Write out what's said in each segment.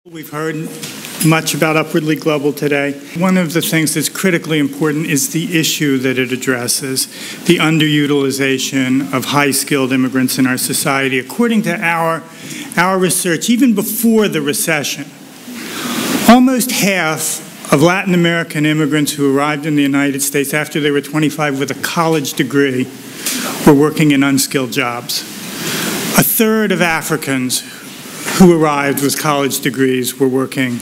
We've heard much about Upwardly Global today. One of the things that's critically important is the issue that it addresses, the underutilization of high-skilled immigrants in our society. According to our research, even before the recession, almost half of Latin American immigrants who arrived in the United States after they were 25 with a college degree were working in unskilled jobs. A third of Africans who arrived with college degrees were working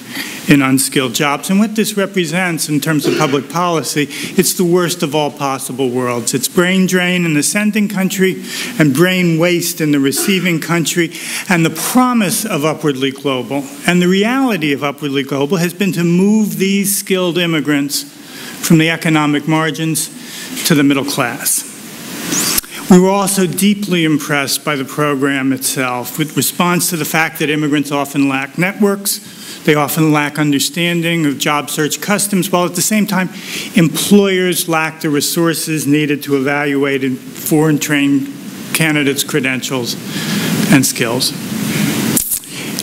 in unskilled jobs. And what this represents in terms of public policy, it's the worst of all possible worlds. It's brain drain in the sending country and brain waste in the receiving country. And the promise of Upwardly Global and the reality of Upwardly Global has been to move these skilled immigrants from the economic margins to the middle class. We were also deeply impressed by the program itself, with response to the fact that immigrants often lack networks, they often lack understanding of job search customs, while at the same time, employers lack the resources needed to evaluate foreign trained candidates' credentials and skills.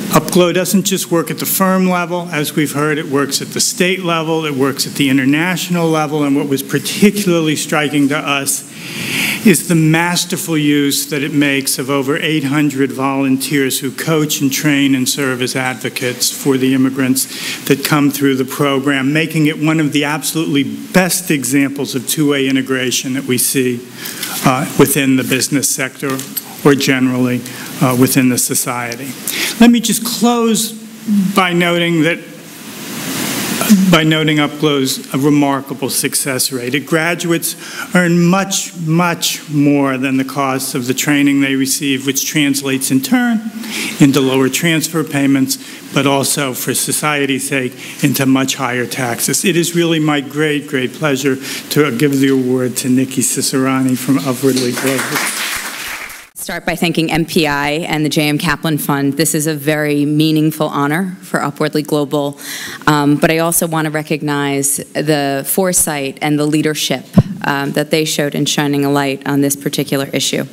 UpGlow doesn't just work at the firm level. As we've heard, it works at the state level, it works at the international level, and what was particularly striking to us is the masterful use that it makes of over 800 volunteers who coach and train and serve as advocates for the immigrants that come through the program, making it one of the absolutely best examples of two-way integration that we see within the business sector or generally within the society. Let me just close by noting UpGlow's remarkable success rate. Its graduates earn much, much more than the cost of the training they receive, which translates in turn into lower transfer payments, but also, for society's sake, into much higher taxes. It is really my great, great pleasure to give the award to Nikki Cicerani from Upwardly Global. Start by thanking MPI and the J.M. Kaplan Fund. This is a very meaningful honor for Upwardly Global, but I also want to recognize the foresight and the leadership that they showed in shining a light on this particular issue.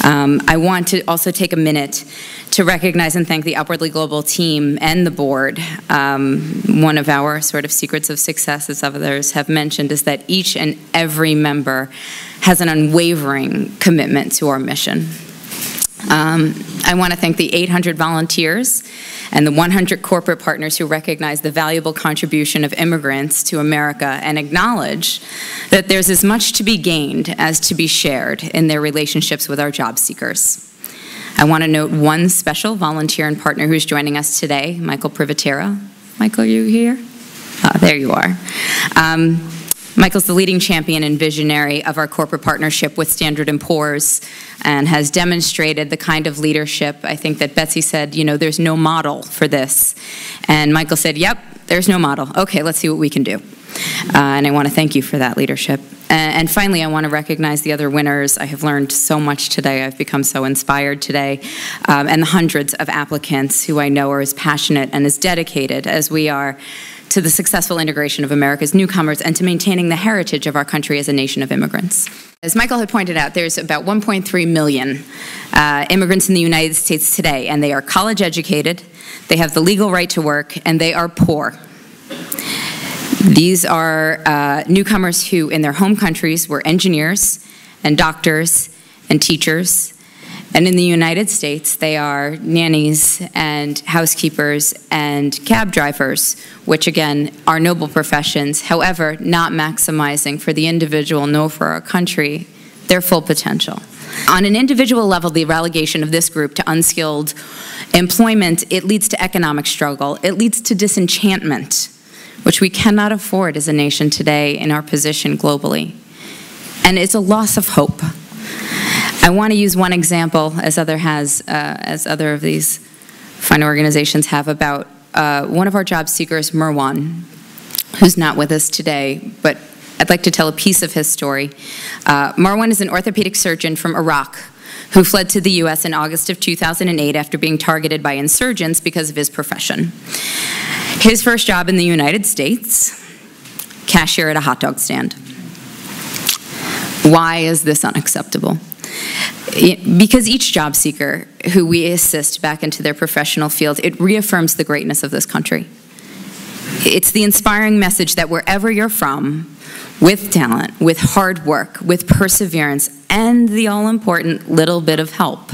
I want to also take a minute to recognize and thank the Upwardly Global team and the board. One of our sort of secrets of success, as others have mentioned, is that each and every member has an unwavering commitment to our mission. I want to thank the 800 volunteers and the 100 corporate partners who recognize the valuable contribution of immigrants to America and acknowledge that there's as much to be gained as to be shared in their relationships with our job seekers. I want to note one special volunteer and partner who's joining us today, Michael Privatera. Michael, are you here? There you are. Michael's the leading champion and visionary of our corporate partnership with Standard & Poor's and has demonstrated the kind of leadership. I think that Betsy said, you know, there's no model for this. And Michael said, yep, there's no model. Okay, let's see what we can do. And I want to thank you for that leadership. And finally, I want to recognize the other winners. I have learned so much today. I've become so inspired today. And the hundreds of applicants who I know are as passionate and as dedicated as we are to the successful integration of America's newcomers and to maintaining the heritage of our country as a nation of immigrants. As Michael had pointed out, there's about 1.3 million immigrants in the United States today, and they are college educated, they have the legal right to work, and they are poor. These are newcomers who, in their home countries, were engineers and doctors and teachers. And in the United States, they are nannies and housekeepers and cab drivers, which again are noble professions, however, not maximizing for the individual nor for our country their full potential. On an individual level, the relegation of this group to unskilled employment, it leads to economic struggle. It leads to disenchantment, which we cannot afford as a nation today in our position globally. And it's a loss of hope. I want to use one example, as other of these fine organizations have, about one of our job seekers, Marwan, who's not with us today, but I'd like to tell a piece of his story. Marwan is an orthopedic surgeon from Iraq who fled to the U.S. in August of 2008 after being targeted by insurgents because of his profession. His first job in the United States, cashier at a hot dog stand. Why is this unacceptable? Because each job seeker who we assist back into their professional field, it reaffirms the greatness of this country. It's the inspiring message that wherever you're from, with talent, with hard work, with perseverance, and the all-important little bit of help,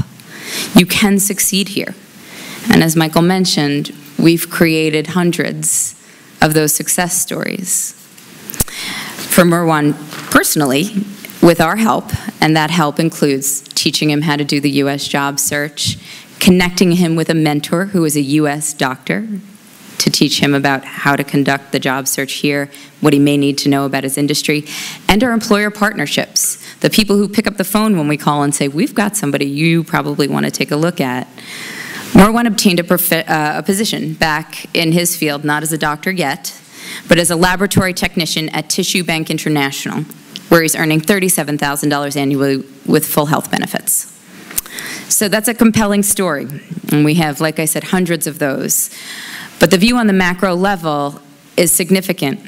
you can succeed here. And as Michael mentioned, we've created hundreds of those success stories. For Marwan personally, with our help, and that help includes teaching him how to do the U.S. job search, connecting him with a mentor who is a U.S. doctor to teach him about how to conduct the job search here, what he may need to know about his industry, and our employer partnerships, the people who pick up the phone when we call and say, we've got somebody you probably want to take a look at. Marwan obtained a position back in his field, not as a doctor yet, but as a laboratory technician at Tissue Bank International, where he's earning $37,000 annually with full health benefits. So that's a compelling story, and we have, like I said, hundreds of those. But the view on the macro level is significant.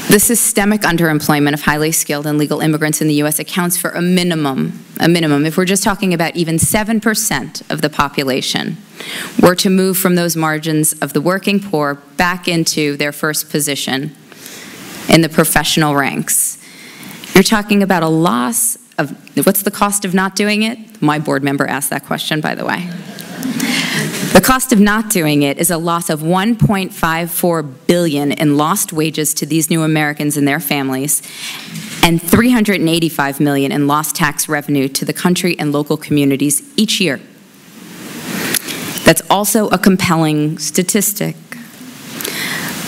The systemic underemployment of highly skilled and legal immigrants in the U.S. accounts for a minimum, if we're just talking about even 7% of the population, were to move from those margins of the working poor back into their first position in the professional ranks. You're talking about a loss of, what's the cost of not doing it? My board member asked that question, by the way. The cost of not doing it is a loss of $1.54 billion in lost wages to these new Americans and their families, and $385 million in lost tax revenue to the country and local communities each year. That's also a compelling statistic.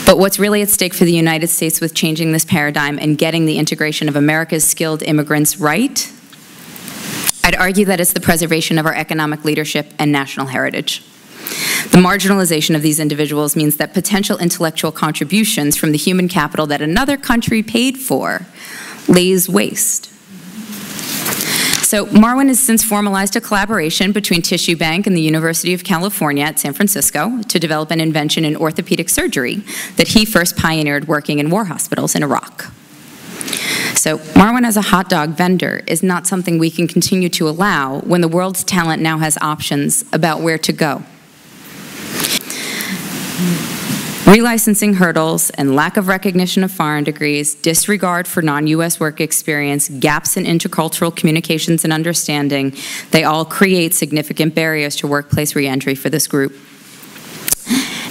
But what's really at stake for the United States with changing this paradigm and getting the integration of America's skilled immigrants right, I'd argue that it's the preservation of our economic leadership and national heritage. The marginalization of these individuals means that potential intellectual contributions from the human capital that another country paid for lays waste. So Marwan has since formalized a collaboration between Tissue Bank and the University of California at San Francisco to develop an invention in orthopedic surgery that he first pioneered working in war hospitals in Iraq. So Marwan as a hot dog vendor is not something we can continue to allow when the world's talent now has options about where to go. Relicensing hurdles and lack of recognition of foreign degrees, disregard for non-U.S. work experience, gaps in intercultural communications and understanding, they all create significant barriers to workplace reentry for this group.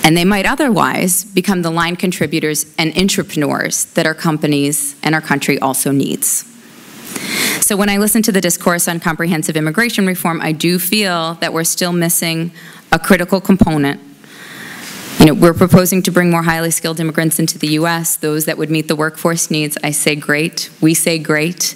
And they might otherwise become the line contributors and entrepreneurs that our companies and our country also needs. So when I listen to the discourse on comprehensive immigration reform, I do feel that we're still missing a critical component. You know, we're proposing to bring more highly skilled immigrants into the U.S., those that would meet the workforce needs. I say great, we say great,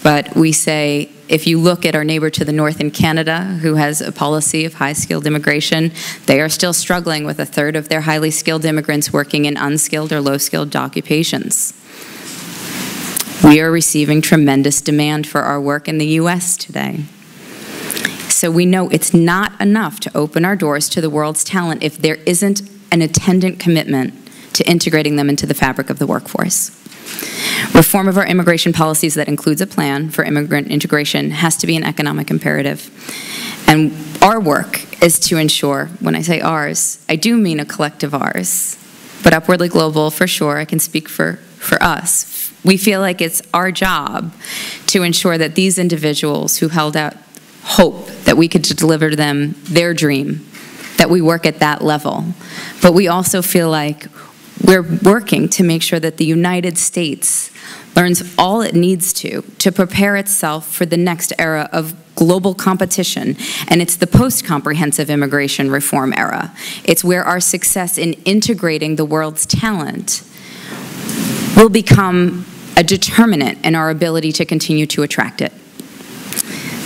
but we say if you look at our neighbor to the north in Canada, who has a policy of high skilled immigration, they are still struggling with a third of their highly skilled immigrants working in unskilled or low skilled occupations. We are receiving tremendous demand for our work in the U.S. today. So we know it's not enough to open our doors to the world's talent if there isn't an attendant commitment to integrating them into the fabric of the workforce. Reform of our immigration policies that includes a plan for immigrant integration has to be an economic imperative. And our work is to ensure, when I say ours, I do mean a collective ours, but Upwardly Global for sure, I can speak for us. We feel like it's our job to ensure that these individuals who held out hope that we could deliver them their dream, that we work at that level. But we also feel like we're working to make sure that the United States learns all it needs to prepare itself for the next era of global competition, and it's the post-comprehensive immigration reform era. It's where our success in integrating the world's talent will become a determinant in our ability to continue to attract it.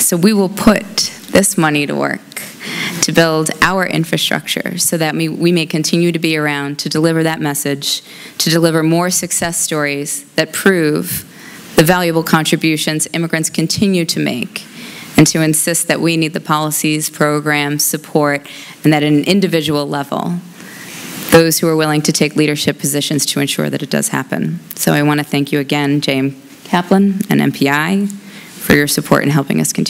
So we will put this money to work to build our infrastructure so that we may continue to be around to deliver that message, to deliver more success stories that prove the valuable contributions immigrants continue to make, and to insist that we need the policies, programs, support, and that at an individual level, those who are willing to take leadership positions to ensure that it does happen. So I want to thank you again, J.M. Kaplan and MPI, for your support in helping us continue.